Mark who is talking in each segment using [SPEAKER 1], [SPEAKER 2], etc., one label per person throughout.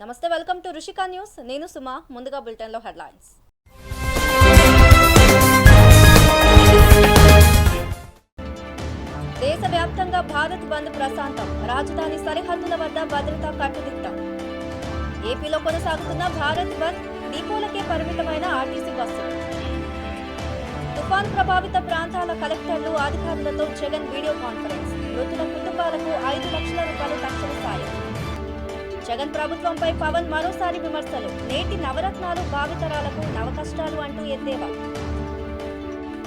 [SPEAKER 1] నమస్తే, welcome to రుషికా news. నేను సుమా. ముందుగా బులెటిన్ లో హెడ్లైన్స్. దేశవ్యాప్తంగా భారత్ బంద్ ప్రశాంతం. రాజధాని సరిహద్దుల వద్ద భద్రతా కట్టుదిట్టం. ఏపీలో కొనసాగుతున్న భారత్ బంద్. డిపోలకే పరిమితమైన ఆర్టీసీ బస్సులు. తుఫాన్ ప్రభావిత ప్రాంతాల కలెక్టర్లు అధికారులతో జగన్ వీడియో కాన్ఫరెన్స్. మృతుల కుటుంబాలకు 5 లక్షల రూపాయలు తక్షణ సాయం. జగన్ ప్రభుత్వంపై పవన్ మరోసారి విమర్శలు. నేటి నవరత్నాలు భావితరాలకు నవకష్టాలు అంటూ ఎద్దేవా.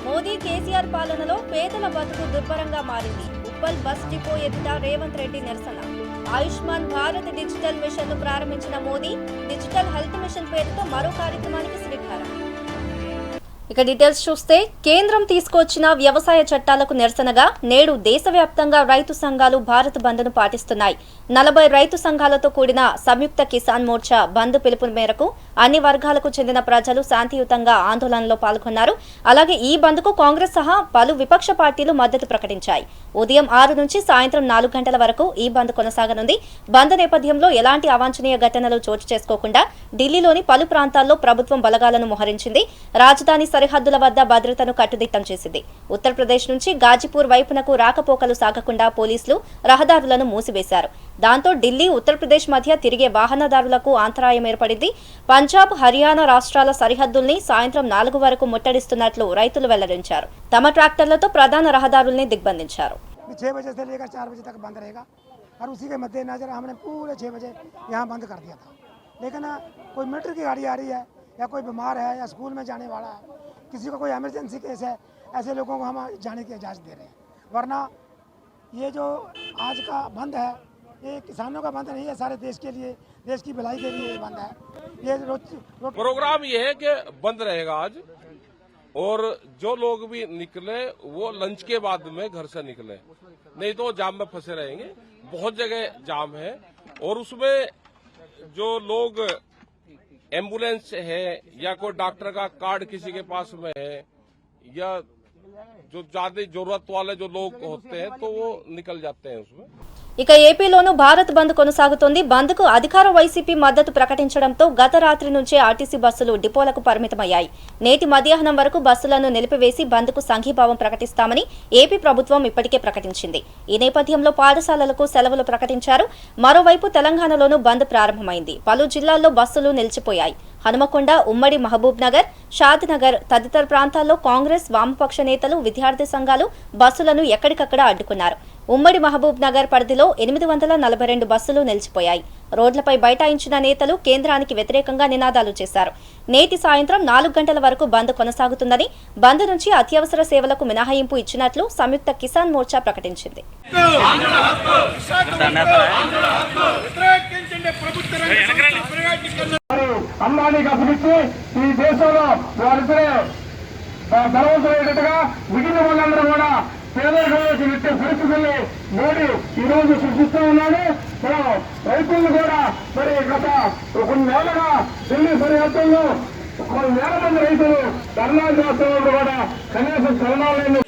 [SPEAKER 1] మోదీ కేసీఆర్ పాలనలో పేదల బతుకు దుర్భరంగా మారింది. ఉప్పల్ బస్ డిపో ఎదుట రేవంత్ రెడ్డి నిరసన. ఆయుష్మాన్ భారత్ డిజిటల్ మిషన్ ను ప్రారంభించిన మోదీ డిజిటల్ హెల్త్ మిషన్ పేరుతో మరో కార్యక్రమానికి శ్రీకారం. ఇక డీటెయిల్స్ చూస్తే, కేంద్రం తీసుకొచ్చిన వ్యవసాయ చట్టాలకు నిరసనగా నేడు దేశవ్యాప్తంగా రైతు సంఘాలు భారత్ బంద్ను పాటిస్తున్నాయి. 40 రైతు సంఘాలతో కూడిన సంయుక్త కిసాన్ మోర్చా బంద్ పిలుపు మేరకు అన్ని వర్గాలకు చెందిన ప్రజలు శాంతియుతంగా ఆందోళనలో పాల్గొన్నారు. అలాగే ఈ బంద్కు కాంగ్రెస్ సహా పలు విపక్ష పార్టీలు మద్దతు ప్రకటించాయి. ఉదయం 6 నుంచి సాయంత్రం 4 గంటల వరకు ఈ బంద్ కొనసాగనుంది. బంద్ నేపథ్యంలో ఎలాంటి అవాంఛనీయ ఘటనలు చోటు చేసుకోకుండా ఢిల్లీలోని పలు ప్రాంతాల్లో ప్రభుత్వం బలగాలను మోహరించింది. రాజధాని సరిహద్దుల వద్ద భద్రతను కట్టుదిట్టం చేసింది. ఉత్తరప్రదేశ్ నుంచి గాజీపూర్ వైపునకు రాకపోకలు సాగకుండా పోలీసులు రహదారులను మూసివేశారు. దాంతో ఢిల్లీ, ఉత్తరప్రదేశ్ మధ్య తిరిగే వాహనదారులకు అంతరాయం ఏర్పడింది. పంజాబ్, హర్యానా రాష్ట్రాల సరిహద్దుల్ని సాయంత్రం 4 వరకు ముట్టడిస్తున్నట్లు రైతులు వెల్లడించారు. తమ ట్రాక్టర్లతో ప్రధాన రహదారుల్ని దిగ్బంధించారు.
[SPEAKER 2] 6 बजे से लेकर 4 बजे तक बंद रहेगा और उसी के मद्देनजर हमने पूरे 6 बजे यहाँ बंद कर दिया था। लेकिन कोई मीटर की गाड़ी आ रही है या कोई बीमार है या स्कूल में जाने वाला है, किसी को कोई इमरजेंसी केस है, ऐसे लोगों को हम जाने की इजाज़त दे रहे हैं। वरना ये जो आज का बंद है, ये किसानों का बंद नहीं है, सारे देश के लिए, देश की भलाई के लिए बंद है। ये
[SPEAKER 3] प्रोग्राम ये है कि बंद रहेगा आज, और जो लोग भी निकले वो लंच के बाद में घर से निकले, नहीं तो जाम में फंसे रहेंगे। बहुत जगह जाम है, और उसमें जो लोग एम्बुलेंस है या कोई डॉक्टर का कार्ड किसी के पास में है, या जो ज्यादा जरूरत वाले जो लोग होते हैं तो वो निकल जाते हैं उसमें।
[SPEAKER 1] ఇక ఏపీలోనూ భారత్ బంద్ కొనసాగుతోంది. బంద్ కు అధికార వైసీపీ మద్దతు ప్రకటించడంతో గత రాత్రి నుంచే ఆర్టీసీ బస్సులు డిపోలకు పరిమితమయ్యాయి. నేటి మధ్యాహ్నం వరకు బస్సులను నిలిపివేసి బంద్ కు సంఘీభావం ప్రకటిస్తామని ఏపీ ప్రభుత్వం ఇప్పటికే ప్రకటించింది. ఈ నేపథ్యంలో పాఠశాలలకు సెలవులు ప్రకటించారు. మరోవైపు తెలంగాణలోనూ బంద్ ప్రారంభమైంది. పలు జిల్లాల్లో బస్సులు నిలిచిపోయాయి. హనుమకొండ, ఉమ్మడి మహబూబ్ నగర్, షాద్ నగర్ తదితర ప్రాంతాల్లో కాంగ్రెస్, వామపక్ష నేతలు, విద్యార్థి సంఘాలు బస్సులను ఎక్కడికక్కడ అడ్డుకున్నారు. ఉమ్మడి మహబూబ్ నగర్ పరిధిలో 842 బస్సులు నిలిచిపోయాయి. రోడ్లపై బైఠాయించిన నేతలు కేంద్రానికి వ్యతిరేకంగా నినాదాలు చేశారు. నేటి సాయంత్రం 4 గంటల వరకు బంద్ కొనసాగుతుందని, బంద్ నుంచి అత్యవసర సేవలకు మినహాయింపు ఇచ్చినట్లు సంయుక్త కిసాన్ మోర్చా ప్రకటించింది.
[SPEAKER 4] అమ్మానికి అప్పగిచ్చి ఈ దేశంలో వారిద్దరే బలవంతమయ్యేటట్టుగా మిగిలిన వాళ్ళందరూ కూడా పేదరికంలోకి నెట్టే పరిస్థితుల్ని మోడీ ఈ రోజు సృష్టిస్తూ ఉన్నాడు. మనం రైతులను కూడా మరి గత కొన్ని నెలలుగా ఢిల్లీ సరిహద్దుల్లో కొన్ని వేల మంది రైతులు ధర్నాలు చేస్తున్నారు. కూడా కనీసం చలనాలు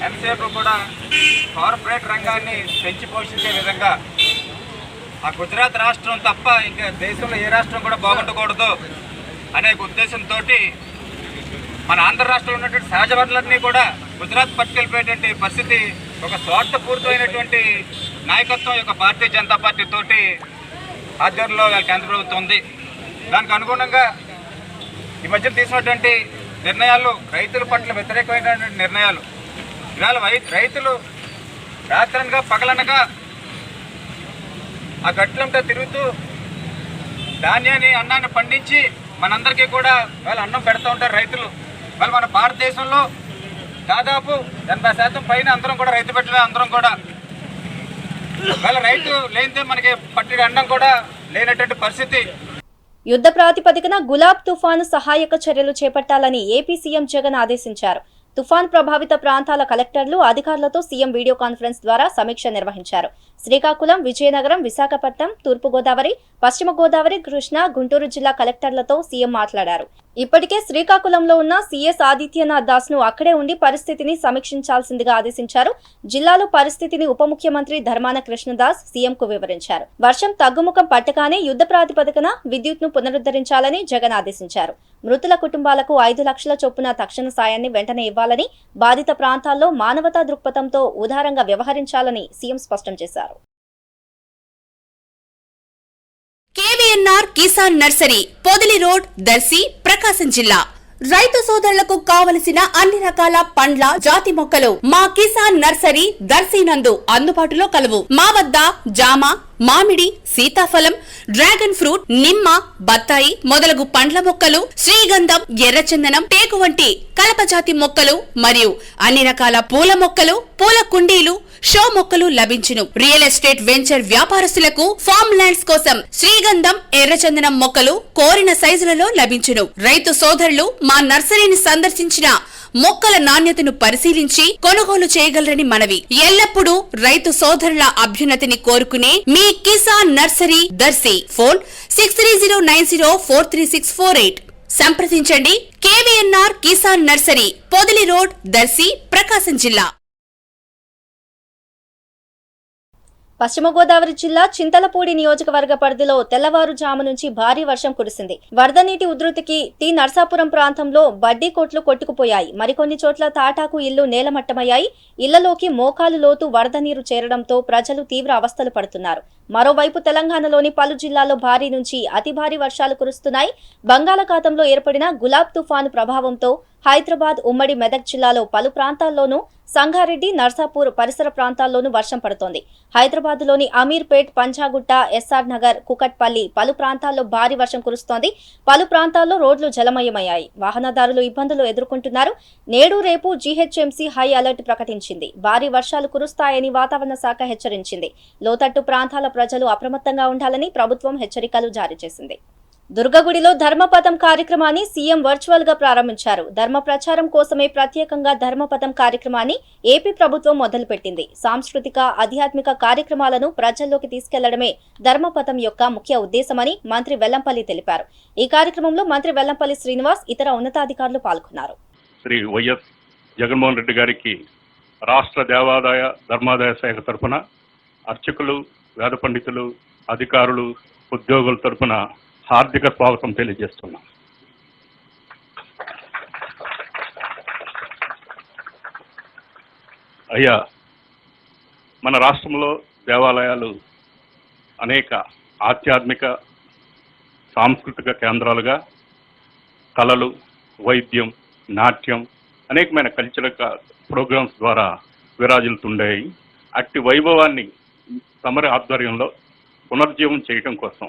[SPEAKER 5] ఎంతసేపు కూడా కార్పొరేట్ రంగాన్ని పెంచి పోషించే విధంగా ఆ గుజరాత్ రాష్ట్రం తప్ప ఇంకా దేశంలో ఏ రాష్ట్రం కూడా బాగుండకూడదు అనే ఉద్దేశంతో మన ఆంధ్ర రాష్ట్రంలో ఉన్నటువంటి సహజ వనరులన్నీ కూడా గుజరాత్ పట్టుకెళ్ళిపోయేటువంటి పరిస్థితి ఒక స్వార్థపూరితమైనటువంటి నాయకత్వం యొక్క భారతీయ జనతా పార్టీ తోటి ఆధ్వర్యంలో కేంద్ర ప్రభుత్వం ఉంది. దానికి అనుగుణంగా ఈ మధ్య తీసుకున్నటువంటి నిర్ణయాలు రైతుల పట్ల వ్యతిరేకమైనటువంటి నిర్ణయాలు. ఇవాళ రైతులు రాత్రనగా పగలనగా ఆ గట్లంతా తిరుగుతూ ధాన్యాన్ని, అన్నాన్ని పండించి మనందరికీ కూడా వాళ్ళు అన్నం పెడతా ఉంటారు రైతులు. వాళ్ళు మన భారతదేశంలో దాదాపు 80% పైన అందరం కూడా రైతు బిడ్డలే. అందరం కూడా వాళ్ళ రైతు లేనిదే మనకి పట్టిన అన్నం కూడా లేనటువంటి పరిస్థితి.
[SPEAKER 1] యుద్ధ ప్రాతిపదికన గులాబ్ తుఫాను సహాయక చర్యలు చేపట్టాలని ఏపీ సీఎం జగన్ ఆదేశించారు. తుఫాన్ ప్రభావిత ప్రాంతాల కలెక్టర్లు అధికారులతో సీఎం వీడియో కాన్ఫరెన్స్ ద్వారా సమీక్ష నిర్వహించారు. శ్రీకాకుళం, విజయనగరం, విశాఖపట్నం, తూర్పుగోదావరి, పశ్చిమ గోదావరి, కృష్ణా, గుంటూరు జిల్లా కలెక్టర్లతో సీఎం మాట్లాడారు. ఇప్పటికే శ్రీకాకుళంలో ఉన్న సీఎస్ ఆదిత్యనాథ్ దాస్ ను అక్కడే ఉండి పరిస్థితిని సమీక్షించాల్సిందిగా ఆదేశించారు. జిల్లాలో పరిస్థితిని ఉప ముఖ్యమంత్రి ధర్మాన కృష్ణదాస్ సీఎంకు వివరించారు. వర్షం తగ్గుముఖం పట్టగానే యుద్ధ ప్రాతిపదికన విద్యుత్ను పునరుద్ధరించాలని జగన్ ఆదేశించారు. మృతుల కుటుంబాలకు 5 లక్షల చొప్పున తక్షణ సాయాన్ని వెంటనే ఇవ్వాలని, బాధిత ప్రాంతాల్లో మానవతా దృక్పథంతో ఉదారంగా వ్యవహరించాలని సీఎం స్పష్టం చేశారు.
[SPEAKER 6] కేవీఎన్ఆర్ కిసాన్ నర్సరీ, పొదిలి రోడ్, దర్శి, ప్రకాశం జిల్లా. రైతు సోదరులకు కావలసిన అన్ని రకాల పండ్ల జాతి మొక్కలు మా కిసాన్ నర్సరీ దర్శి నందు అందుబాటులో కలవు. మా వద్ద జామ, మామిడి, సీతాఫలం, డ్రాగన్ ఫ్రూట్, నిమ్మ, బత్తాయి మొదలగు పండ్ల మొక్కలు, శ్రీగంధం, ఎర్రచందనం, టేకు వంటి కలపజాతి మొక్కలు మరియు అన్ని రకాల పూల మొక్కలు, పూల కుండీలు, షో మొక్కలు లభించును. రియల్ ఎస్టేట్ వెంచర్ వ్యాపారస్తులకు ఫార్మ్ ల్యాండ్స్ కోసం శ్రీగంధం, ఎర్రచందనం మొక్కలు కోరిన సైజులలో లభించును. రైతు సోదరులు మా నర్సరీని సందర్శించిన మొక్కల నాణ్యతను పరిశీలించి కొనుగోలు చేయగలరని మనవి. ఎల్లప్పుడూ రైతు సోదరుల అభ్యున్నతిని కోరుకునే మీ కిసాన్ నర్సరీ దర్శి. ఫోన్ 6309043648. సంప్రదించండి. KVNR Kisan nursery, Podili road, Darsi, Prakasam జిల్లా.
[SPEAKER 1] పశ్చిమ గోదావరి జిల్లా చింతలపూడి నియోజకవర్గ పరిధిలో తెల్లవారుజాము నుంచి భారీ వర్షం కురిసింది. వరద నీటి ఉధృతికి టి నర్సాపురం ప్రాంతంలో బడ్డీ కొట్లు కొట్టుకుపోయాయి. మరికొన్ని చోట్ల తాటాకు ఇళ్లు నేలమట్టమయ్యాయి. ఇళ్లలోకి మోకాలు లోతు వరద నీరు చేరడంతో ప్రజలు తీవ్ర అవస్థలు పడుతున్నారు. మరోవైపు తెలంగాణలోని పలు జిల్లాల్లో భారీ నుంచి అతి భారీ వర్షాలు కురుస్తున్నాయి. బంగాళాఖాతంలో ఏర్పడిన గులాబ్ తుఫాను ప్రభావంతో హైదరాబాద్, ఉమ్మడి మెదక్ జిల్లాలో పలు ప్రాంతాల్లోనూ, సంగారెడ్డి, నర్సాపూర్ పరిసర ప్రాంతాల్లోనూ వర్షం పడుతోంది. హైదరాబాద్లోని అమీర్పేట్, పంజాగుట్ట, ఎస్ఆర్ నగర్, కుకట్పల్లి పలు ప్రాంతాల్లో భారీ వర్షం కురుస్తోంది. పలు ప్రాంతాల్లో రోడ్లు జలమయమయ్యాయి. వాహనదారులు ఇబ్బందులు ఎదుర్కొంటున్నారు. నేడు, రేపు జీహెచ్ఎంసీ హై అలర్ట్ ప్రకటించింది. భారీ వర్షాలు కురుస్తాయని వాతావరణ శాఖ హెచ్చరించింది. లోతట్టు ప్రాంతాల ప్రజలు అప్రమత్తంగా ఉండాలని ప్రభుత్వం హెచ్చరికలు జారీ చేసింది. దుర్గగుడిలో ధర్మపథం కార్యక్రమాన్ని సీఎం వర్చువల్ గా ప్రారంభించారు. ధర్మ ప్రచారం కోసమే ప్రత్యేకంగా ధర్మపథం కార్యక్రమాన్ని ఏపీ ప్రభుత్వం మొదలుపెట్టింది. సాంస్కృతిక, ఆధ్యాత్మిక కార్యక్రమాలను ప్రజల్లోకి తీసుకెళ్లడమే ధర్మపథం యొక్క ముఖ్య ఉద్దేశమని మంత్రి వెల్లంపల్లి తెలిపారు. ఈ కార్యక్రమంలో మంత్రి వెల్లంపల్లి శ్రీనివాస్, ఇతర ఉన్నతాధికారులు పాల్గొన్నారు.
[SPEAKER 7] శ్రీ వైఎస్ జగన్మోహన్ రెడ్డి గారికి రాష్ట్ర దేవాదాయ ధర్మాదాయ శాఖ తరఫున అర్చకులు, వేద పండితులు, అధికారులు, ఉద్యోగుల తరఫున హార్దిక స్వాగతం తెలియజేస్తున్నాం. అయ్యా, మన రాష్ట్రంలో దేవాలయాలు అనేక ఆధ్యాత్మిక, సాంస్కృతిక కేంద్రాలుగా కళలు, వైద్యం, నాట్యం, అనేకమైన కల్చరల్ ప్రోగ్రామ్స్ ద్వారా విరాజిల్లుతుండేవి. అట్టి వైభవాన్ని తమరి ఆధ్వర్యంలో పునర్జీవం చేయడం కోసం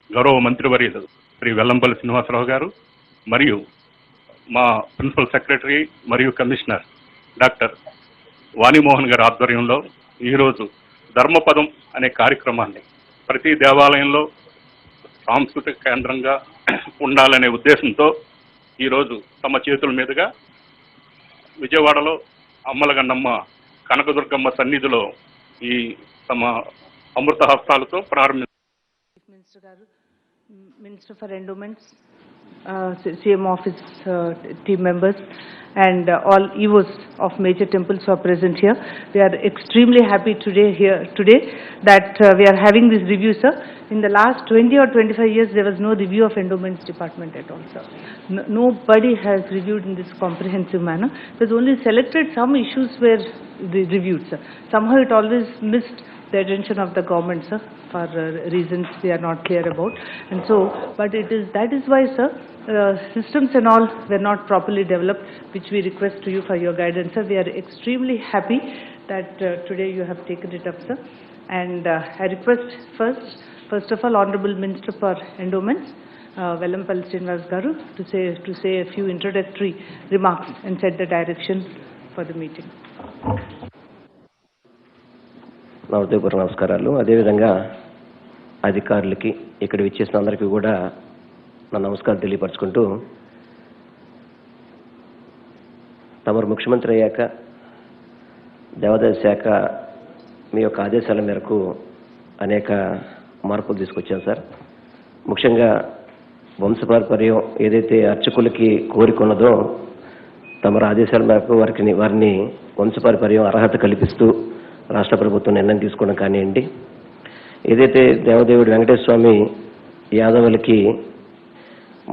[SPEAKER 7] గౌరవ మంత్రివర్యులు శ్రీ వెల్లంపల్లి శ్రీనివాసరావు గారు మరియు మా ప్రిన్సిపల్ సెక్రటరీ మరియు కమిషనర్ డాక్టర్ వాణిమోహన్ గారి ఆధ్వర్యంలో ఈరోజు ధర్మపదం అనే కార్యక్రమాన్ని ప్రతి దేవాలయంలో సాంస్కృతిక కేంద్రంగా ఉండాలనే ఉద్దేశంతో ఈరోజు తమ చేతుల మీదుగా విజయవాడలో అమ్మలగన్నమ్మ కనకదుర్గమ్మ సన్నిధిలో ఈ తమ అమృత హస్తాలతో ప్రారంభించారు.
[SPEAKER 8] Minister for Endowments, CM office team members, and all EVOs of major temples who are present here. We are extremely happy today that we are having this review, sir. In the last 20 or 25 years, there was no review of Endowments department at all, sir. Nobody has reviewed in this comprehensive manner. There's only selected some issues were reviewed, sir. Somehow it always missed the attention of the government, sir, for reasons we are not clear about. And so, but that is why, sir, systems and all were not properly developed, which we request to you for your guidance, sir. We are extremely happy that today you have taken it up, sir. And I request first of all, Honorable Minister for Endowments, Vellampalli Srinivas Garu, to say a few introductory remarks and set the direction for the meeting.
[SPEAKER 9] నా హృదయపూర్వక నమస్కారాలు. అదేవిధంగా అధికారులకి, ఇక్కడ విచ్చేసిన అందరికీ కూడా నా నమస్కారం తెలియపరచుకుంటూ, తమరు ముఖ్యమంత్రి అయ్యాక దేవాదాయ శాఖ మీ యొక్క ఆదేశాల మేరకు అనేక మార్పులు తీసుకొచ్చాం సార్. ముఖ్యంగా వంశపారంపర్యం ఏదైతే అర్చకులకి కోరిక ఉన్నదో తమరు ఆదేశాల మేరకు వారిని వంశపారంపర్యం అర్హత కల్పిస్తూ రాష్ట్ర ప్రభుత్వం నిర్ణయం తీసుకోవడం కానివ్వండి, ఏదైతే దేవదేవుడు వెంకటేశ్వర స్వామి యాదవులకి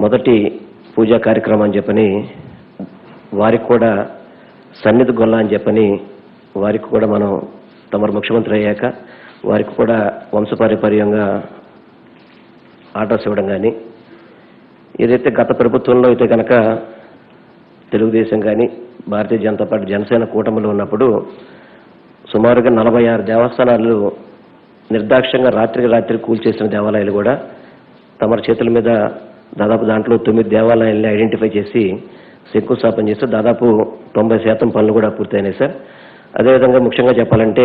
[SPEAKER 9] మొదటి పూజా కార్యక్రమం అని చెప్పని వారికి కూడా సన్నిధి గొల్ల అని చెప్పని వారికి కూడా మనం తమరు ముఖ్యమంత్రి అయ్యాక వారికి కూడా వంశపారంపర్యంగా ఆర్డర్స్ ఇవ్వడం కానీ, ఏదైతే గత ప్రభుత్వంలో అయితే కనుక తెలుగుదేశం కానీ భారతీయ జనతా పార్టీ జనసేన కూటమిలో ఉన్నప్పుడు సుమారుగా 46 దేవస్థానాలు నిర్దాక్ష్యంగా రాత్రికి రాత్రి కూల్చేసిన దేవాలయాలు కూడా తమరి చేతుల మీద దాదాపు దాంట్లో 9 దేవాలయాలని ఐడెంటిఫై చేసి శంకుస్థాపన చేస్తే దాదాపు 90% పనులు కూడా పూర్తయినాయి సార్. అదేవిధంగా ముఖ్యంగా చెప్పాలంటే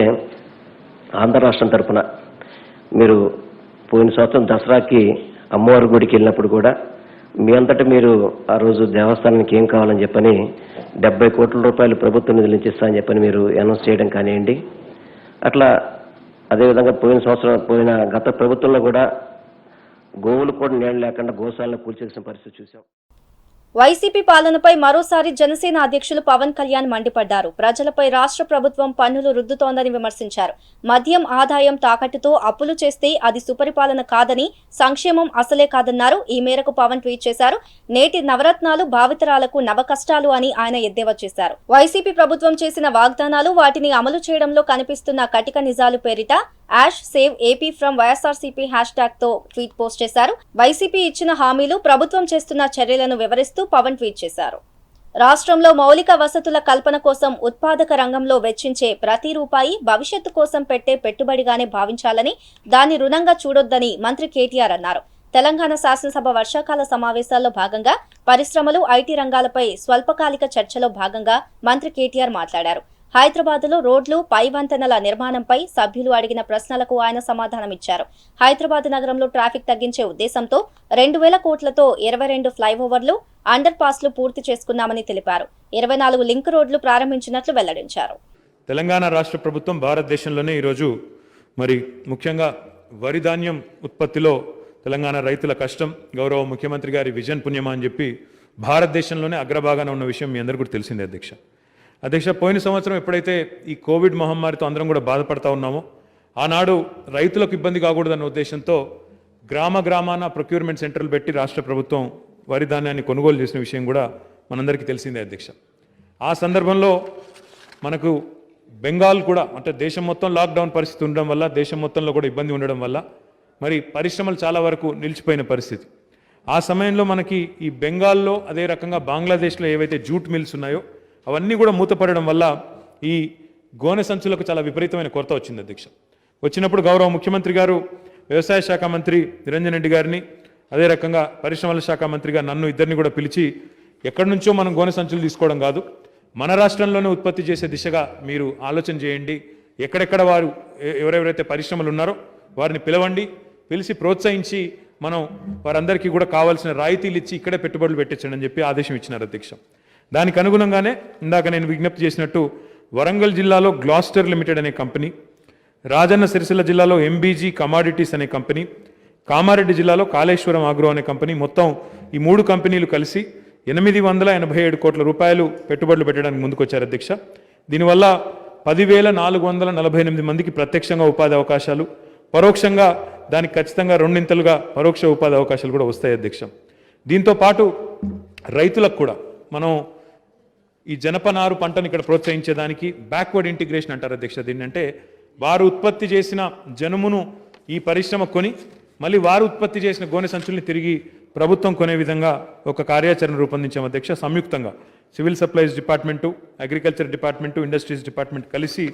[SPEAKER 9] ఆంధ్ర రాష్ట్రం తరఫున మీరు పోయిన సంవత్సరం దసరాకి అమ్మవారి గుడికి వెళ్ళినప్పుడు కూడా మీ అంతటా మీరు ఆ రోజు దేవస్థానానికి ఏం కావాలని చెప్పని 70 కోట్ల రూపాయలు ప్రభుత్వం నిధులు ఇచ్చిస్తామని చెప్పని మీరు అనౌన్స్ చేయడం కానివ్వండి. అట్లా అదేవిధంగా పోయిన గత ప్రభుత్వంలో కూడా గోవులు కూడా నీళ్ళు లేకుండా గోశాలను కూల్చేసిన పరిస్థితి చూసాం.
[SPEAKER 1] వైసీపీ పాలనపై మరోసారి జనసేన అధ్యక్షులు పవన్ కళ్యాణ్ మండిపడ్డారు. ప్రజలపై రాష్ట్ర ప్రభుత్వం పన్నులు రుద్దుతోందని విమర్శించారు. మద్యం ఆదాయం తాకట్టుతో అప్పులు చేస్తే అది సుపరిపాలన కాదని, సంక్షేమం అసలే కాదన్నారు. ఈ మేరకు పవన్ ట్వీట్ చేశారు. నేటి నవరత్నాలు భావితరాలకు నవ కష్టాలు అని ఆయన ఎద్దేవా చేశారు. వైసీపీ ప్రభుత్వం చేసిన వాగ్దానాలు, వాటిని అమలు చేయడంలో కనిపిస్తున్న కటిక నిజాలు పేరిట hash save AP from YSRCP hashtag తో ట్వీట్ పోస్ట్ చేశారు. వైసీపీ ఇచ్చిన హామీలు, ప్రభుత్వం చేస్తున్న చర్యలను వివరిస్తూ పవన్ ట్వీట్ చేశారు. రాష్ట్రంలో మౌలిక వసతుల కల్పన కోసం ఉత్పాదక రంగంలో వెచ్చించే ప్రతి రూపాయి భవిష్యత్తు కోసం పెట్టే పెట్టుబడిగానే భావించాలని, దాన్ని రుణంగా చూడొద్దని మంత్రి కేటీఆర్ అన్నారు. తెలంగాణ శాసనసభ వర్షాకాల సమావేశాల్లో భాగంగా పరిశ్రమలు, ఐటీ రంగాలపై స్వల్పకాలిక చర్చలో భాగంగా మంత్రి కేటీఆర్ మాట్లాడారు. హైదరాబాద్లో రోడ్లు, పై వంతెనల నిర్మాణంపై సభ్యులు అడిగిన ప్రశ్నలకు ఆయన సమాధానమిచ్చారు. హైదరాబాద్ నగరంలో ట్రాఫిక్ తగ్గించే ఉద్దేశంతో 2000 కోట్లతో 22 ఫ్లైఓవర్లు, అండర్ పాస్లు పూర్తి చేసుకున్నామని తెలిపారు. 24 లింక్ రోడ్లు ప్రారంభించినట్లు వెల్లడించారు.
[SPEAKER 10] తెలంగాణ రాష్ట్ర ప్రభుత్వం భారతదేశంలోనే ఈరోజు ముఖ్యంగా వరి ధాన్యం ఉత్పత్తిలో తెలంగాణ రైతుల కష్టం, గౌరవ ముఖ్యమంత్రి గారి విజన్ పుణ్యమా అని చెప్పి భారతదేశంలోనే అగ్రభాగాన ఉన్న విషయం మీ అందరికీ కూడా తెలిసిందే అధ్యక్ష. పోయిన సంవత్సరం ఎప్పుడైతే ఈ కోవిడ్ మహమ్మారితో అందరం కూడా బాధపడతా ఉన్నామో ఆనాడు రైతులకు ఇబ్బంది కాకూడదన్న ఉద్దేశంతో గ్రామాన ప్రొక్యూర్మెంట్ సెంటర్లు పెట్టి రాష్ట్ర ప్రభుత్వం వరి ధాన్యాన్ని కొనుగోలు చేసిన విషయం కూడా మనందరికీ తెలిసిందే అధ్యక్ష. ఆ సందర్భంలో మనకు బెంగాల్ కూడా, అంటే దేశం మొత్తం లాక్డౌన్ పరిస్థితి ఉండడం వల్ల, దేశం మొత్తంలో కూడా ఇబ్బంది ఉండడం వల్ల మరి పరిశ్రమలు చాలా వరకు నిలిచిపోయిన పరిస్థితి. ఆ సమయంలో మనకి ఈ బెంగాల్లో, అదే రకంగా బంగ్లాదేశ్లో ఏవైతే జూట్ మిల్స్ ఉన్నాయో అవన్నీ కూడా మూతపడడం వల్ల ఈ గోనె సంచులకు చాలా విపరీతమైన కొరత వచ్చింది అధ్యక్ష. వచ్చినప్పుడు గౌరవ ముఖ్యమంత్రి గారు వ్యవసాయ శాఖ మంత్రి నిరంజన్ రెడ్డి గారిని, అదే రకంగా పరిశ్రమల శాఖ మంత్రిగా నన్ను ఇద్దరిని కూడా పిలిచి, ఎక్కడి నుంచో మనం గోనె సంచులు తీసుకోవడం కాదు, మన రాష్ట్రంలోనే ఉత్పత్తి చేసే దిశగా మీరు ఆలోచన చేయండి, ఎక్కడెక్కడ వారు ఎవరెవరైతే పరిశ్రమలు ఉన్నారో వారిని పిలవండి, పిలిచి ప్రోత్సహించి మనం వారందరికీ కూడా కావాల్సిన రాయితీలు ఇచ్చి ఇక్కడే పెట్టుబడులు పెట్టించండి అని చెప్పి ఆదేశం ఇచ్చినారు అధ్యక్ష. దానికి అనుగుణంగానే ఇందాక నేను విజ్ఞప్తి చేసినట్టు వరంగల్ జిల్లాలో గ్లాస్టర్ లిమిటెడ్ అనే కంపెనీ, రాజన్న సిరిసిల్ల జిల్లాలో ఎంబీజీ కమాడిటీస్ అనే కంపెనీ, కామారెడ్డి జిల్లాలో కాళేశ్వరం ఆగ్రో అనే కంపెనీ, మొత్తం ఈ 3 కంపెనీలు కలిసి 887 కోట్ల రూపాయలు పెట్టుబడులు పెట్టడానికి ముందుకొచ్చారు అధ్యక్ష. దీనివల్ల 10,448 మందికి ప్రత్యక్షంగా ఉపాధి అవకాశాలు, పరోక్షంగా దానికి ఖచ్చితంగా 2 పరోక్ష ఉపాధి అవకాశాలు కూడా వస్తాయి అధ్యక్ష. దీంతో పాటు రైతులకు కూడా మనం ఈ జనపనారు పంటను ఇక్కడ ప్రోత్సహించేదానికి బ్యాక్వర్డ్ ఇంటిగ్రేషన్ అంటారు అధ్యక్ష. దీన్ని అంటే వారు ఉత్పత్తి చేసిన జనుమును ఈ పరిశ్రమ కొని మళ్ళీ వారు ఉత్పత్తి చేసిన గోనె సంచుల్ని తిరిగి ప్రభుత్వం కొనే విధంగా ఒక కార్యాచరణ రూపొందించాం అధ్యక్ష. సంయుక్తంగా civil supplies department, agriculture department, industries department కలిసి,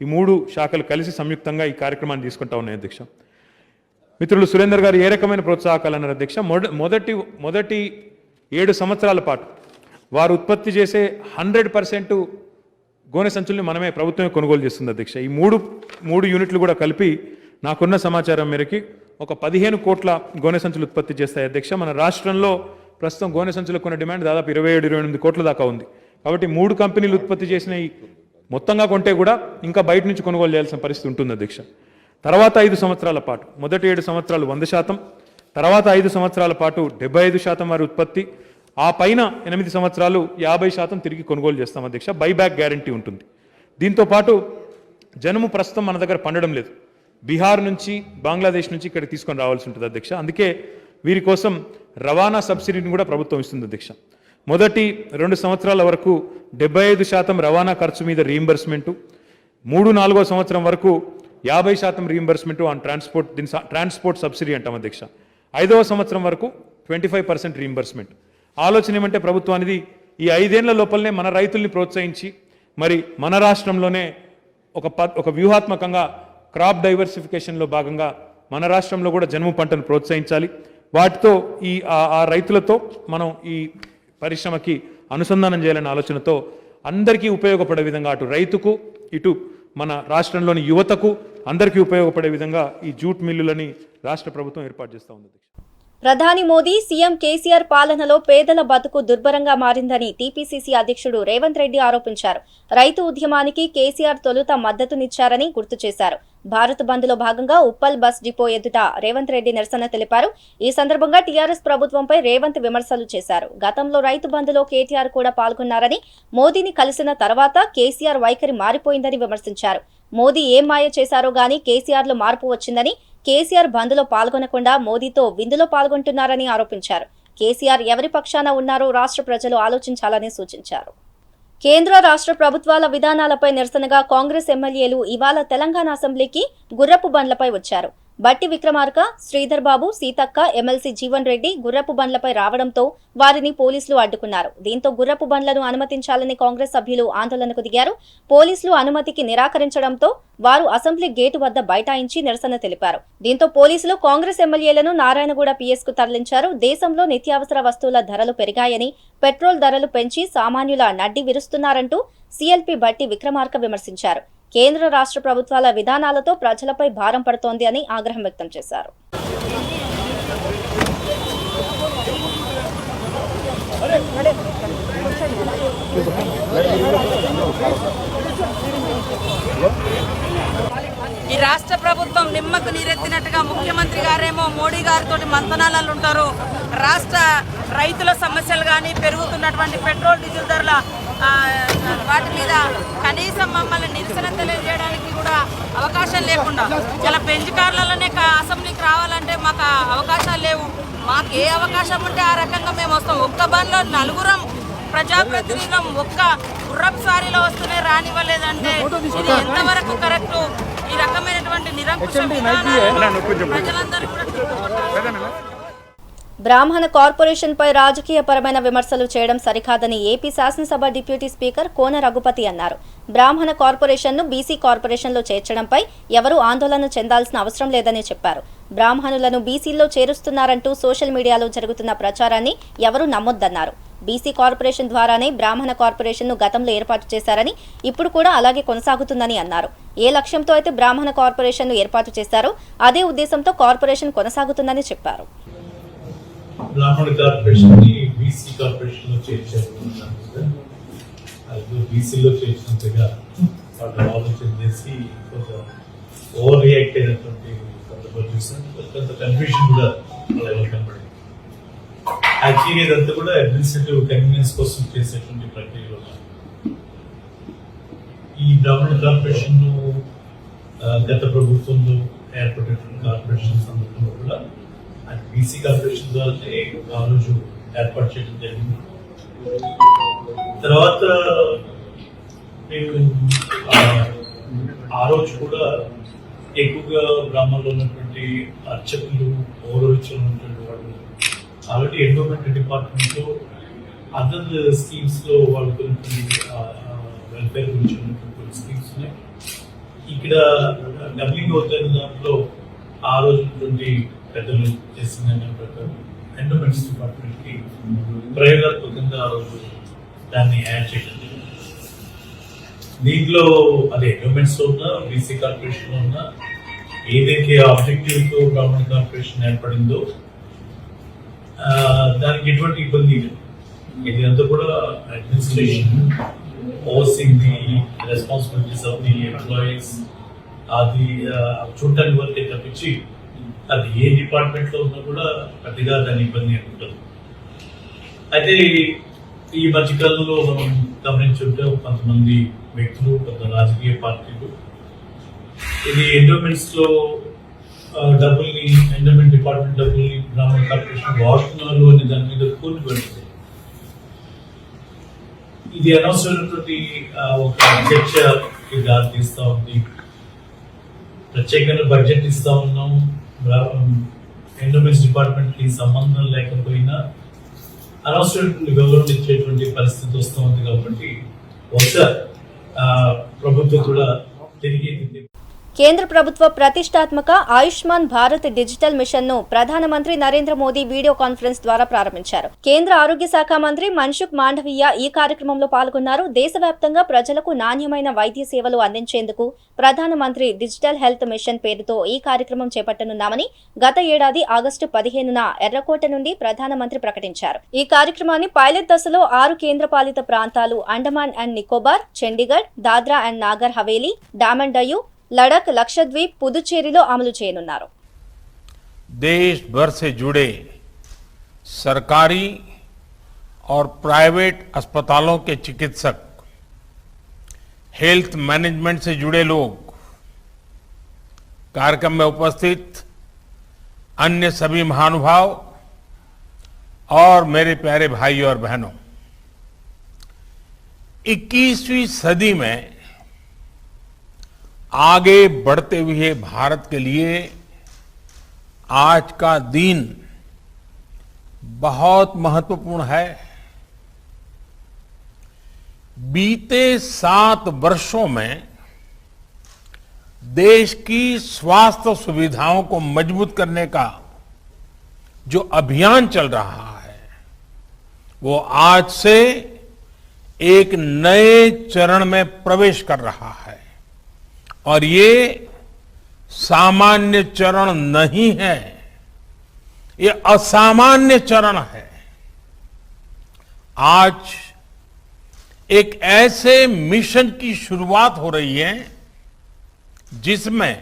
[SPEAKER 10] ఈ 3 శాఖలు కలిసి సంయుక్తంగా ఈ కార్యక్రమాన్ని తీసుకుంటా ఉన్నాయి అధ్యక్ష. మిత్రులు సురేందర్ గారు ఏ రకమైన ప్రోత్సాహకాలు అన్నారు అధ్యక్ష. మొదటి 7 సంవత్సరాల పాటు వారు ఉత్పత్తి చేసే 100% గోనె సంచుల్ని మనమే ప్రభుత్వమే కొనుగోలు చేస్తుంది అధ్యక్ష. ఈ 3 యూనిట్లు కూడా కలిపి నాకున్న సమాచారం మేరకి ఒక 15 కోట్ల గోనె సంచులు ఉత్పత్తి చేస్తాయి అధ్యక్ష. మన రాష్ట్రంలో ప్రస్తుతం గోనె సంచులకు ఉన్న డిమాండ్ దాదాపు 27-28 కోట్ల దాకా ఉంది. కాబట్టి 3 కంపెనీలు ఉత్పత్తి చేసిన ఈ మొత్తంగా కొంటే కూడా ఇంకా బయట నుంచి కొనుగోలు చేయాల్సిన పరిస్థితి ఉంటుంది అధ్యక్ష. తర్వాత 5 సంవత్సరాల పాటు, మొదటి 7 సంవత్సరాలు 100%, తర్వాత 5 సంవత్సరాల పాటు 75% వారి ఉత్పత్తి, ఆ పైన 8 సంవత్సరాలు 50% తిరిగి కొనుగోలు చేస్తాం అధ్యక్ష. బైబ్యాక్ గ్యారంటీ ఉంటుంది. దీంతో పాటు జనుము ప్రస్తుతం మన దగ్గర పండడం లేదు. బీహార్ నుంచి, బంగ్లాదేశ్ నుంచి ఇక్కడికి తీసుకొని రావాల్సి ఉంటుంది అధ్యక్ష. అందుకే వీరి కోసం రవాణా సబ్సిడీని కూడా ప్రభుత్వం ఇస్తుంది అధ్యక్ష. మొదటి 2 సంవత్సరాల వరకు 75% రవాణా ఖర్చు మీద రీయింబర్స్మెంటు, 3-4వ సంవత్సరం వరకు 50% రీయింబర్స్మెంటు ఆన్ ట్రాన్స్పోర్ట్, దీని ట్రాన్స్పోర్ట్ సబ్సిడీ అంటాం అధ్యక్ష. 5వ సంవత్సరం వరకు 25% రీయింబర్స్మెంట్. ఆలోచన ఏమంటే ప్రభుత్వానికి ఈ 5 ఏళ్ల లోపలనే మన రైతుల్ని ప్రోత్సహించి మరి మన రాష్ట్రంలోనే ఒక వ్యూహాత్మకంగా క్రాప్ డైవర్సిఫికేషన్లో భాగంగా మన రాష్ట్రంలో కూడా జనుము పంటను ప్రోత్సహించాలి. వాటితో ఆ రైతులతో మనం ఈ పరిశ్రమకి అనుసంధానం చేయాలనే ఆలోచనతో అందరికీ ఉపయోగపడే విధంగా అటు రైతుకు ఇటు మన రాష్ట్రంలోని యువతకు అందరికీ ఉపయోగపడే విధంగా ఈ జూట్ మిల్లులని రాష్ట్ర ప్రభుత్వం ఏర్పాటు చేస్తూ ఉంది.
[SPEAKER 1] ప్రధాని మోదీ, సీఎం కేసీఆర్ పాలనలో పేదల బతుకు దుర్భరంగా మారిందని టీపీసీసీ అధ్యక్షుడు రేవంత్ రెడ్డి ఆరోపించారు. రైతు ఉద్యమానికి కేసీఆర్ తొలుత మద్దతునిచ్చారని గుర్తు చేశారు. భారత్ బంద్ లో భాగంగా ఉప్పల్ బస్ డిపో ఎదుట రేవంత్ రెడ్డి నిరసన తెలిపారు. ఈ సందర్భంగా టీఆర్ఎస్ ప్రభుత్వంపై రేవంత్ విమర్శలు చేశారు. గతంలో రైతు బంద్ లో కేటీఆర్ కూడా పాల్గొన్నారని, మోదీని కలిసిన తర్వాత కేసీఆర్ వైఖరి మారిపోయిందని విమర్శించారు. మోదీ ఏం మాయ చేశారో గానీ కేసీఆర్ లో మార్పు వచ్చిందని, కేసీఆర్ బంద్లో పాల్గొనకుండా మోదీతో విందులో పాల్గొంటున్నారని ఆరోపించారు. కేసీఆర్ ఎవరి పక్షాన ఉన్నారో రాష్ట్ర ప్రజలు ఆలోచించాలని సూచించారు. కేంద్ర రాష్ట్ర ప్రభుత్వాల విధానాలపై నిరసనగా కాంగ్రెస్ ఎమ్మెల్యేలు ఇవాళ తెలంగాణ అసెంబ్లీకి గుర్రపు బండ్లపై వచ్చారు. బట్టి విక్రమార్క, శ్రీధర్ బాబు, సీతక్క, ఎమ్మెల్సీ జీవన్ రెడ్డి గుర్రపు బండ్లపై రావడంతో వారిని పోలీసులు అడ్డుకున్నారు. దీంతో గుర్రపు బండ్లను అనుమతించాలని కాంగ్రెస్ సభ్యులు ఆందోళనకు దిగారు. పోలీసులు అనుమతికి నిరాకరించడంతో వారు అసెంబ్లీ గేటు వద్ద బైఠాయించి నిరసన తెలిపారు. దీంతో పోలీసులు కాంగ్రెస్ ఎమ్మెల్యేలను నారాయణగూడ పీఎస్కు తరలించారు. దేశంలో నిత్యావసర వస్తువుల ధరలు పెరిగాయని, పెట్రోల్ ధరలు పెంచి సామాన్యుల నడ్డి విరుస్తున్నారంటూ సీఎల్పీ బట్టి విక్రమార్క విమర్శించారు. కేంద్ర రాష్ట్ర ప్రభుత్వాల విధానాలతో ప్రజలపై భారం పడుతోంది అని ఆగ్రహం వ్యక్తం చేశారు.
[SPEAKER 11] ఈ రాష్ట్ర ప్రభుత్వం నిమ్మకు నీరెత్తినట్టుగా ముఖ్యమంత్రి గారేమో మోడీ గారితో మంతనాలు ఉంటారు. రాష్ట్ర రైతుల సమస్యలు కానీ, పెరుగుతున్నటువంటి పెట్రోల్ డీజిల్ ధరల వాటి మీద కనీసం మమ్మల్ని నిరసన తెలియజేయడానికి కూడా అవకాశం లేకుండా, ఇలా బెంచ్ కార్లలోనే అసెంబ్లీకి రావాలంటే మాకు అవకాశాలు లేవు. మాకు ఏ అవకాశం ఉంటే ఆ రకంగా మేము వస్తాం. ఒక్క బండ్లో 4 ప్రజాప్రతినిధులం ఒక్క గుర్రపు సారీలో వస్తూనే రానివ్వలేదంటే ఇది ఎంతవరకు కరెక్టు? ఈ రకమైనటువంటి నిరంకుశ విధానాలను ప్రజలందరూ కూడా
[SPEAKER 1] బ్రాహ్మణ కార్పొరేషన్పై రాజకీయపరమైన విమర్శలు చేయడం సరికాదని ఏపీ శాసనసభ డిప్యూటీ స్పీకర్ కోన రఘుపతి అన్నారు. బ్రాహ్మణ కార్పొరేషన్ను బీసీ కార్పొరేషన్లో చేర్చడంపై ఎవరూ ఆందోళన చెందాల్సిన అవసరం లేదని చెప్పారు. బ్రాహ్మణులను బీసీల్లో చేరుస్తున్నారంటూ సోషల్ మీడియాలో జరుగుతున్న ప్రచారాన్ని ఎవరూ నమ్మొద్దన్నారు. బీసీ కార్పొరేషన్ ద్వారానే బ్రాహ్మణ కార్పొరేషన్ను గతంలో ఏర్పాటు చేశారని, ఇప్పుడు కూడా అలాగే కొనసాగుతుందని అన్నారు. ఏ లక్ష్యంతో అయితే బ్రాహ్మణ కార్పొరేషన్ను ఏర్పాటు చేశారో అదే ఉద్దేశంతో కార్పొరేషన్ కొనసాగుతుందని చెప్పారు.
[SPEAKER 12] బ్రాహ్మణ కార్పొరేషన్ ని బీసీ కార్పొరేషన్ లో చేర్చారు. బీసీలో చేర్చినంతగా వాళ్ళు ఆలోచన చేసి కొంచెం ఓవర్ రియాక్ట్ అయినటువంటి సందర్భాలు చూసాం. కొంత కన్ఫ్యూషన్ కూడా వాళ్ళ కనపడింది. యాక్చువల్గా ఇదంతా కూడా అడ్మినిస్ట్రేటివ్ కన్వీనియన్స్ కోసం చేసేటువంటి ప్రక్రియలో ఈ బ్రాహ్మణ కార్పొరేషన్ గత ప్రభుత్వంలో ఏర్పడినటువంటి కార్పొరేషన్ సందర్భంలో కూడా బీసీ కార్పొరేషన్ ద్వారానే ఆ రోజు ఏర్పాటు చేయడం జరిగింది. తర్వాత నేను ఆ రోజు కూడా ఎక్కువగా గ్రామాల్లో ఉన్నటువంటి అర్చకులు, పౌరవృత్తులు ఉన్నటువంటి వాళ్ళు ఆల్రెడీ ఎండోమెంట్ డిపార్ట్మెంట్ లో అదర్ స్కీమ్స్ లో వాళ్ళు వెల్ఫేర్ గురించి ఉన్నటువంటి స్కీమ్స్ ఉన్నాయి. ఇక్కడ డబ్లింగ్ అవుతున్న దాంట్లో ఆ రోజు పెద్దలు చేసిన ప్రకారం ఎండోమెంట్స్ డిపార్ట్మెంట్ కి ప్రయోగాత్మకంగా ఆ రోజు దాన్ని యాడ్ చేయడం. దీంట్లో అదే ఎండోమెంట్స్ లో ఉన్న, బీసీ కార్పొరేషన్ లో ఉన్న ఏదైతే ఆబ్జెక్టివ్ తో బ్రాహ్మణ కార్పొరేషన్ ఏర్పడిందో దానికి ఎటువంటి ఇబ్బంది లేదు. ఇదంతా కూడా administration overseeing the responsibilities of the employees అది చూడటానికి వరకే తప్పించి అది ఏ డిపార్ట్మెంట్లో ఉన్నా కూడా పెద్దగా దాని ఇబ్బంది అనుకుంటుంది. అయితే ఈ మధ్యకాలంలో మనం గమనించుంటే కొంతమంది వ్యక్తులు, కొంత రాజకీయ పార్టీలు ఇది ఎండోమెంట్స్లో డబ్బుల్ని, ఎండోమెంట్ డిపార్ట్మెంట్ డబ్బుల్ని గ్రామ కార్పొరేషన్ వాడుతున్నారు అనే దాని మీద కోర్టు పెడుతుంది. ఇది అనవసరమైనటువంటి ఒక చర్చకి దారి తీస్తూ ఉంది. ప్రత్యేకంగా బడ్జెట్ ఇస్తా ఉన్నాం, ఎండోమెంట్స్ డిపార్ట్మెంట్కి సంబంధం లేకపోయినా అనవసరమైనటువంటి వివరణ ఇచ్చేటువంటి పరిస్థితి వస్తూ ఉంది. కాబట్టి బహుశా ప్రభుత్వం కూడా తిరిగి
[SPEAKER 1] కేంద్ర ప్రభుత్వ ప్రతిష్టాత్మక ఆయుష్మాన్ భారత్ డిజిటల్ మిషన్ ను ప్రధానమంత్రి నరేంద్ర మోదీ వీడియో కాన్ఫరెన్స్ ద్వారా ప్రారంభించారు. కేంద్ర ఆరోగ్య శాఖ మంత్రి మన్సుఖ్ మాండవీయ ఈ కార్యక్రమంలో పాల్గొన్నారు. దేశవ్యాప్తంగా ప్రజలకు నాణ్యమైన వైద్య సేవలు అందించేందుకు ప్రధానమంత్రి డిజిటల్ హెల్త్ మిషన్ పేరుతో ఈ కార్యక్రమం చేపట్టనున్నామని గత ఏడాది ఆగస్టు 15న ఎర్రకోట నుండి ప్రధానమంత్రి ప్రకటించారు. ఈ కార్యక్రమాన్ని పైలట్ దశలో 6 కేంద్రపాలిత ప్రాంతాలు అండమాన్ అండ్ నికోబార్, చండీగఢ్, దాద్రా అండ్ నాగర్ హవేలీ, డామన్ డయ్యూ, लड़क, लक्षद्वीप, पुदुचेरीలో అమలు చేయనున్నారు.
[SPEAKER 13] देश भर से जुड़े सरकारी और प्राइवेट अस्पतालों के चिकित्सक, हेल्थ मैनेजमेंट से जुड़े लोग, कार्यक्रम में उपस्थित अन्य सभी महानुभाव और मेरे प्यारे भाइयों और बहनों, 21वीं सदी में आगे बढ़ते हुए भारत के लिए आज का दिन बहुत महत्वपूर्ण है. बीते 7 वर्षों में देश की स्वास्थ्य सुविधाओं को मजबूत करने का जो अभियान चल रहा है वो आज से एक नए चरण में प्रवेश कर रहा है. और ये सामान्य चरण नहीं है, ये असामान्य चरण है. आज एक ऐसे मिशन की शुरुआत हो रही है जिसमें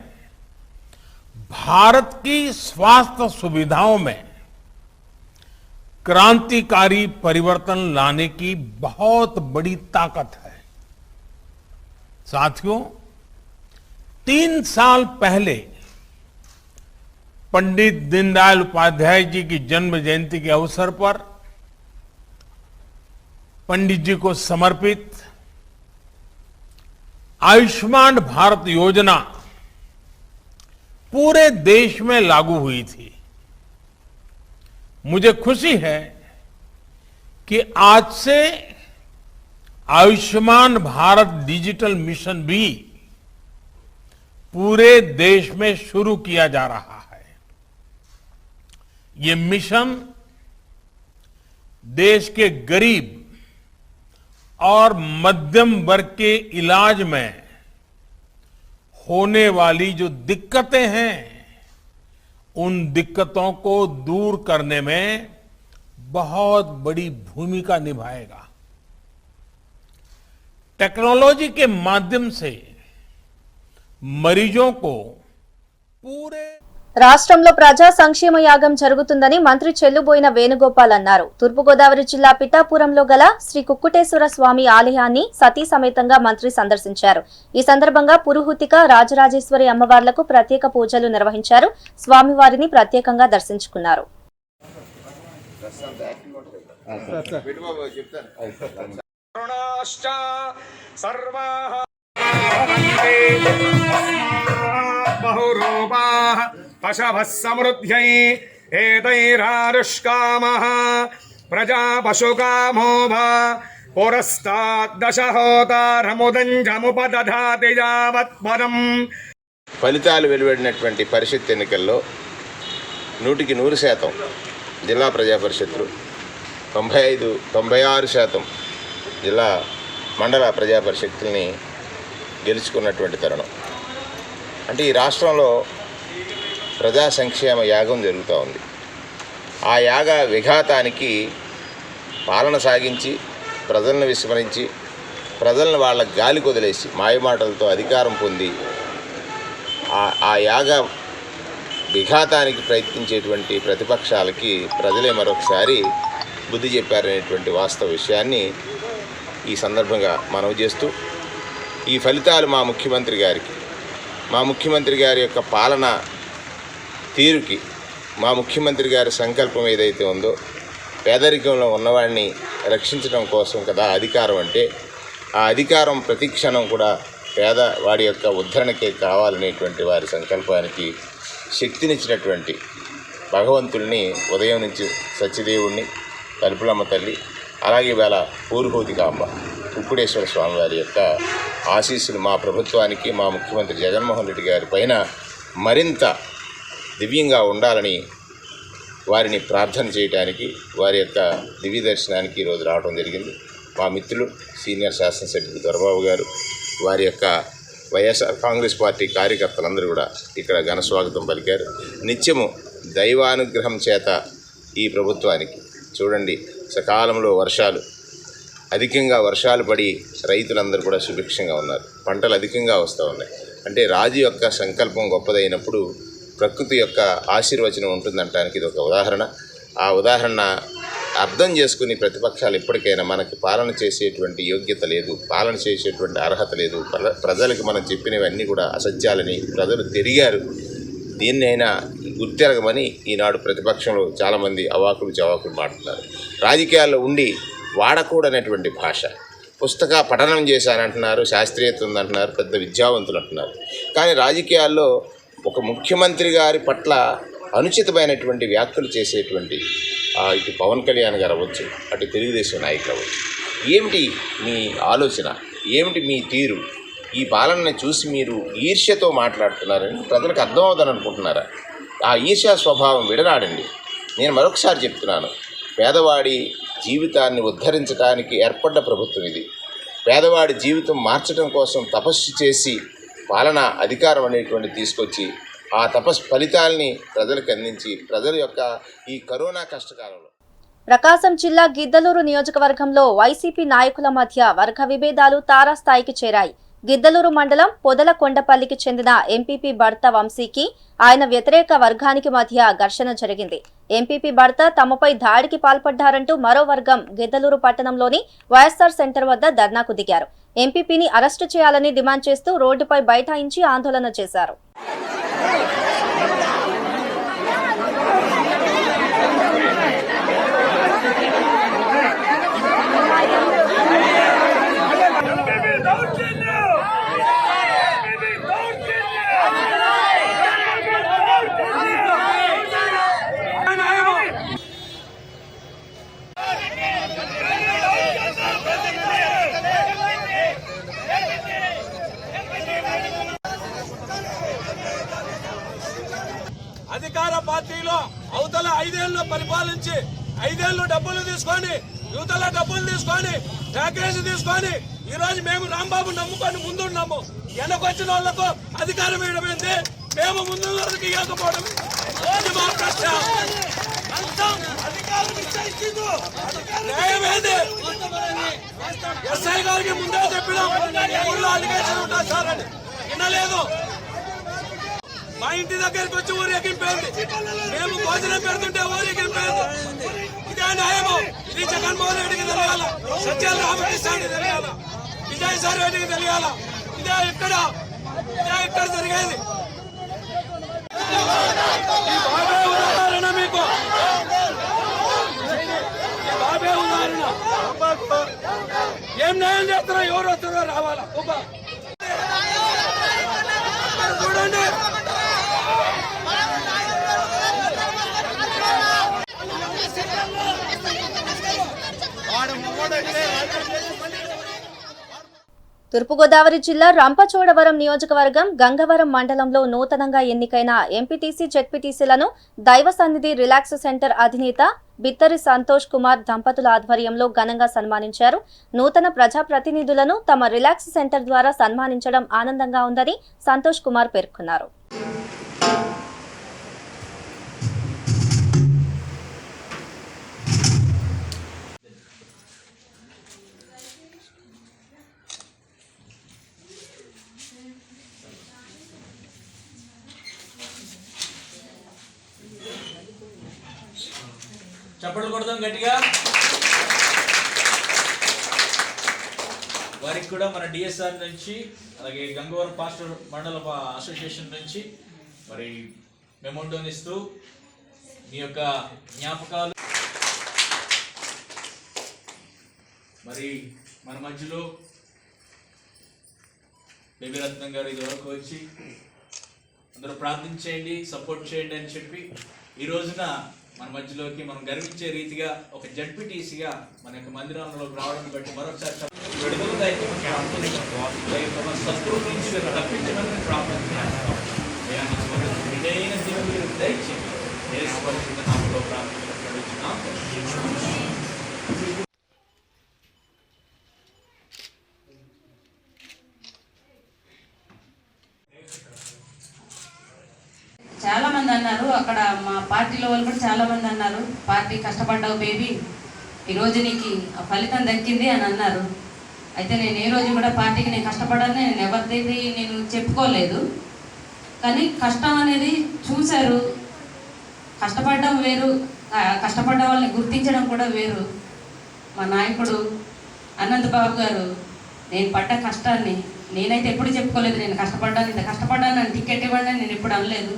[SPEAKER 13] भारत की स्वास्थ्य सुविधाओं में क्रांतिकारी परिवर्तन लाने की बहुत बड़ी ताकत है. साथियों, 3 साल पहले पंडित दीनदयाल उपाध्याय जी की जन्म जयंती के अवसर पर पंडित जी को समर्पित आयुष्मान भारत योजना पूरे देश में लागू हुई थी. मुझे खुशी है कि आज से आयुष्मान भारत डिजिटल मिशन भी पूरे देश में शुरू किया जा रहा है. ये मिशन देश के गरीब और मध्यम वर्ग के इलाज में होने वाली जो दिक्कतें हैं उन दिक्कतों को दूर करने में बहुत बड़ी भूमिका निभाएगा. टेक्नोलॉजी के माध्यम से मरीजों को पूरे
[SPEAKER 1] రాష్ట్రంలో ప్రజా సంక్షేమ యాగం జరుగుతుందని మంత్రి చెల్లుబోయిన వేణుగోపాల్ అన్నారు. తూర్పుగోదావరి జిల్లా పిఠాపురంలో గల శ్రీ కుక్కుటేశ్వర స్వామి ఆలయాన్ని సతీ సమేతంగా మంత్రి సందర్శించారు. ఈ సందర్భంగా పురుహూతిక, రాజరాజేశ్వరి అమ్మవార్లకు ప్రత్యేక పూజలు నిర్వహించారు. స్వామివారిని ప్రత్యేకంగా దర్శించుకున్నారు.
[SPEAKER 4] पशवः समृद्ध्यै एतैरारुष्कामः प्रजा पशुकामो वा पुरस्ताद्दशहोतारमुदञ्जमुपदधाति यावत्पदम्.
[SPEAKER 14] ఫలితాలు వెలువడినటువంటి పరిషత్ ఎన్నికల్లో 100% జిల్లా ప్రజా పరిషత్తులు, 96% జిల్లా మండల ప్రజా పరిషత్తుల్ని గెలుచుకున్నటువంటి తరుణం. అంటే ఈ రాష్ట్రంలో ప్రజా సంక్షేమ యాగం జరుగుతూ ఉంది. ఆ యాగ విఘాతానికి పాలన సాగించి ప్రజలను విస్మరించి ప్రజలను వాళ్ళ గాలి కొదిలేసి మాయమాటలతో అధికారం పొంది ఆ యాగ విఘాతానికి ప్రయత్నించేటువంటి ప్రతిపక్షాలకి ప్రజలే మరొకసారి బుద్ధి చెప్పారనేటువంటి వాస్తవ విషయాన్ని ఈ సందర్భంగా మనవి చేస్తూ, ఈ ఫలితాలు మా ముఖ్యమంత్రి గారి యొక్క పాలన తీరుకి, మా ముఖ్యమంత్రి గారి సంకల్పం ఏదైతే ఉందో, పేదరికంలో ఉన్నవాడిని రక్షించడం కోసం కదా అధికారం అంటే, ఆ అధికారం ప్రతిక్షణం కూడా పేదవాడి యొక్క ఉద్ధరణకే కావాలనేటువంటి వారి సంకల్పానికి శక్తినిచ్చినటువంటి భగవంతుల్ని, ఉదయం నుంచి సత్యదేవుణ్ణి, తలుపులమ్మ తల్లి, అలాగే వేళ పూర్వహూతికాంబ, కుక్కుడేశ్వర స్వామి వారి యొక్క ఆశీస్సులు మా ప్రభుత్వానికి, మా ముఖ్యమంత్రి జగన్మోహన్ రెడ్డి గారి పైన మరింత దివ్యంగా ఉండాలని వారిని ప్రార్థన చేయడానికి, వారి యొక్క దివ్య దర్శనానికి ఈరోజు రావడం జరిగింది. మా మిత్రులు సీనియర్ శాసనసభ్యులు దొరబాబు గారు, వారి యొక్క వైఎస్ఆర్ కాంగ్రెస్ పార్టీ కార్యకర్తలందరూ కూడా ఇక్కడ ఘన స్వాగతం పలికారు. నిత్యము దైవానుగ్రహం చేత ఈ ప్రభుత్వానికి చూడండి, సకాలంలో అధికంగా వర్షాలు పడి రైతులందరూ కూడా సుభిక్షంగా ఉన్నారు, పంటలు అధికంగా వస్తూ ఉన్నాయి. అంటే రాజు యొక్క సంకల్పం గొప్పదైనప్పుడు ప్రకృతి యొక్క ఆశీర్వచనం ఉంటుందంటానికి ఇది ఒక ఉదాహరణ. ఆ ఉదాహరణ అర్థం చేసుకుని ప్రతిపక్షాలు ఇప్పటికైనా మనకి పాలన చేసేటువంటి యోగ్యత లేదు, పాలన చేసేటువంటి అర్హత లేదు, ప్రజలకు మనం చెప్పినవన్నీ కూడా అసత్యాలని ప్రజలు తిరిగారు, దీన్నైనా గుర్తెరగమని ఈనాడు ప్రతిపక్షంలో చాలామంది అవాకులు చవాకులు మాట్లాడుతున్నారు. రాజకీయాల్లో ఉండి వాడకూడనటువంటి భాష, పుస్తక పఠనం చేశానంటున్నారు, శాస్త్రీయత ఉందంటున్నారు, పెద్ద విద్యావంతులు అంటున్నారు. కానీ రాజకీయాల్లో ఒక ముఖ్యమంత్రి గారి పట్ల అనుచితమైనటువంటి వ్యాఖ్యలు చేసేటువంటి ఇటు పవన్ కళ్యాణ్ గారు అవ్వచ్చు, అటు తెలుగుదేశం నాయకులు అవ్వచ్చు, ఏమిటి మీ ఆలోచన, ఏమిటి మీ తీరు? ఈ పాలనని చూసి మీరు ఈర్ష్యతో మాట్లాడుతున్నారని ప్రజలకు అర్థమవుదని అనుకుంటున్నారా? ఆ ఈర్ష్యా స్వభావం విడనాడండి. నేను మరొకసారి చెప్తున్నాను, పేదవాడి జీవితాన్ని ఉద్ధరించడానికి ఏర్పడ్డ ప్రభుత్వం ఇది. పేదవాడి జీవితం మార్చడం కోసం తపస్సు చేసి పాలన అధికారం అనేటువంటి తీసుకొచ్చి ఆ తపస్సు ఫలితాల్ని ప్రజలకు అందించి ప్రజల యొక్క ఈ కరోనా కష్టకాలంలో.
[SPEAKER 1] ప్రకాశం జిల్లా గిద్దలూరు నియోజకవర్గంలో వైసీపీ నాయకుల మధ్య వర్గ విభేదాలు తారాస్థాయికి చేరాయి. గిద్దలూరు మండలం పొదలకొండపల్లికి చెందిన ఎంపీపీ భర్త వంశీకి ఆయన వ్యతిరేక వర్గానికి మధ్య ఘర్షణ జరిగింది. ఎంపీపీ భర్త తమపై దాడికి పాల్పడ్డారంటూ మరో వర్గం గిద్దలూరు పట్టణంలోని వైఎస్ఆర్ సెంటర్ వద్ద ధర్నాకు దిగారు. ఎంపీపీని అరెస్టు చేయాలని డిమాండ్ చేస్తూ రోడ్డుపై బైఠాయించి ఆందోళన చేశారు.
[SPEAKER 15] అధికార పార్టీలో అవతల 5 ఏళ్ళు పరిపాలించి 5 ఏళ్ళు డబ్బులు తీసుకొని యువతల డబ్బులు తీసుకొని ప్యాకేజీ తీసుకొని ఈ రోజు మేము రాంబాబు నమ్ముకొని ముందున్నాము. వెనకొచ్చిన వాళ్లకు అధికారం ఇవ్వడమైంది, మేము ముందు వాళ్ళకి ఇవ్వకపోవడం మా ప్రశ్న. న్యాయమేంది? ఎస్ఐ గారికి ముందే చెప్పినాం ఊళ్ళో అలిగేషన్ ఉంటా సార్ అని, వినలేదు. మా ఇంటి దగ్గరికి వచ్చి ఊరేగింపేది, మేము భోజనం పెడుతుంటే ఊరేగింపేది. ఇదే న్యాయము? ఇది జగన్మోహన్ రెడ్డికి తెలియాల, సత్యాల రామకృష్ణానికి తెలియాల, విజయసాయి రెడ్డికి తెలియాల. ఇదే ఇక్కడ జరిగేది. ఈ బాబే ఉదాహరణ మీకు, ఈ బాబే ఉదాహరణ. ఏం న్యాయం చేస్తారో ఎవరు వస్తారో రావాలా చూడండి.
[SPEAKER 1] తూర్పుగోదావరి జిల్లా రంపచోడవరం నియోజకవర్గం గంగవరం మండలంలో నూతనంగా ఎన్నికైన ఎంపీటీసీ జెడ్పీటీసీలను దైవ సన్నిధి రిలాక్స్ సెంటర్ అధినేత బిత్తరి సంతోష్ కుమార్ దంపతుల ఆధ్వర్యంలో ఘనంగా సన్మానించారు. నూతన ప్రజాప్రతినిధులను తమ రిలాక్స్ సెంటర్ ద్వారా సన్మానించడం ఆనందంగా ఉందని సంతోష్ కుమార్ పేర్కొన్నారు.
[SPEAKER 16] చప్పట్లు కొడదాం గట్టిగా. వారికి కూడా మన డిఎస్ఆర్ నుంచి అలాగే గంగవరం పాస్టర్ మండల అసోసియేషన్ నుంచి మరి మెమోండోనిస్తూ మీ యొక్క జ్ఞాపకాలు. మరి మన మధ్యలో బేబీరత్నం గారు ఇదివరకు వచ్చి అందరూ ప్రార్థించేయండి, సపోర్ట్ చేయండి అని చెప్పి ఈ రోజున మన మధ్యలోకి మనం గర్వించే రీతిగా ఒక జడ్పీటీసీగా మన యొక్క మందిరంలోకి రావడం బట్టి మరొకసారి శత్రువు నుంచి తప్పించమని ప్రార్థన చేస్తాం.
[SPEAKER 11] చాలా మంది అన్నారు, అక్కడ మా పార్టీలో వాళ్ళు కూడా చాలా మంది అన్నారు, పార్టీ కష్టపడ్డావు బేబీ, ఈరోజు నీకు ఆ ఫలితం దక్కింది అని అన్నారు. అయితే నేను ఏ రోజు కూడా పార్టీకి నేను కష్టపడాలని నేను ఎవరిది నేను చెప్పుకోలేదు. కానీ కష్టం అనేది చూశారు, కష్టపడడం వేరు, కష్టపడ్డ వాళ్ళని గుర్తించడం కూడా వేరు. మా నాయకుడు అనంత్ బాబు గారు నేను పడ్డ కష్టాన్ని నేనైతే ఎప్పుడు చెప్పుకోలేదు. నేను కష్టపడ్డాను, ఇంత కష్టపడ్డాను, నన్ను టికెట్ ఇవ్వండి నేను ఎప్పుడు అనలేదు.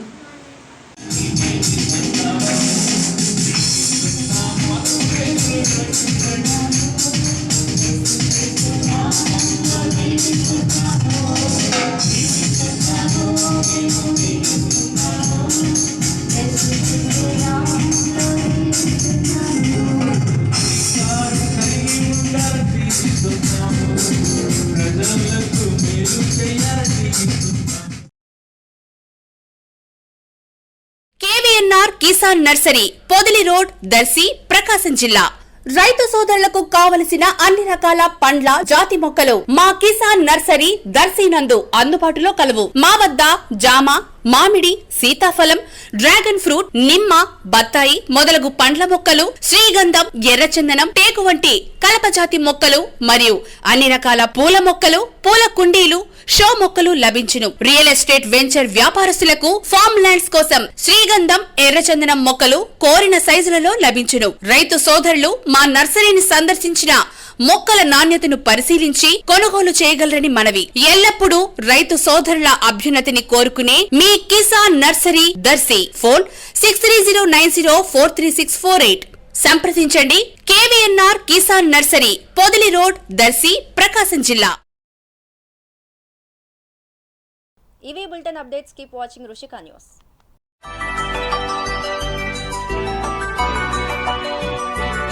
[SPEAKER 6] కేవీఎన్ఆర్ కిసాన్ నర్సరీ, పొదిలి రోడ్, దర్శి, ప్రకాశం జిల్లా. రైతు సోదరులకు కావలసిన అన్ని రకాల పండ్ల జాతి మొక్కలు మా కిసాన్ నర్సరీ దర్శి నందు అందుబాటులో కలవు. మా వద్ద జామ, మామిడి, సీతాఫలం, డ్రాగన్ ఫ్రూట్, నిమ్మ, బత్తాయి మొదలగు పండ్ల మొక్కలు, శ్రీగంధం, ఎర్రచందనం, టేకు వంటి కలప జాతి మొక్కలు మరియు అన్ని రకాల పూల మొక్కలు, పూల కుండీలు, షో మొక్కలు లభించును. రియల్ ఎస్టేట్ వెంచర్ వ్యాపారస్తులకు ఫార్మ్ ల్యాండ్స్ కోసం శ్రీగంధం, ఎర్రచందనం మొక్కలు కోరిన సైజులలో లభించును. రైతు సోదరులు మా నర్సరీని సందర్శించిన మొక్కల నాణ్యతను పరిశీలించి కొనుగోలు చేయగలరని మనవి. ఎల్లప్పుడూ రైతు సోదరుల అభ్యున్నతిని కోరుకునే మీ కిసాన్ నర్సరీ దర్శి. ఫోన్ 6309043648. సంప్రదించండి. KVNR Kisan nursery, Podili road, Darsi, Prakasam జిల్లా.
[SPEAKER 1] ఇవి bulletin updates. Keep watching Rushika news.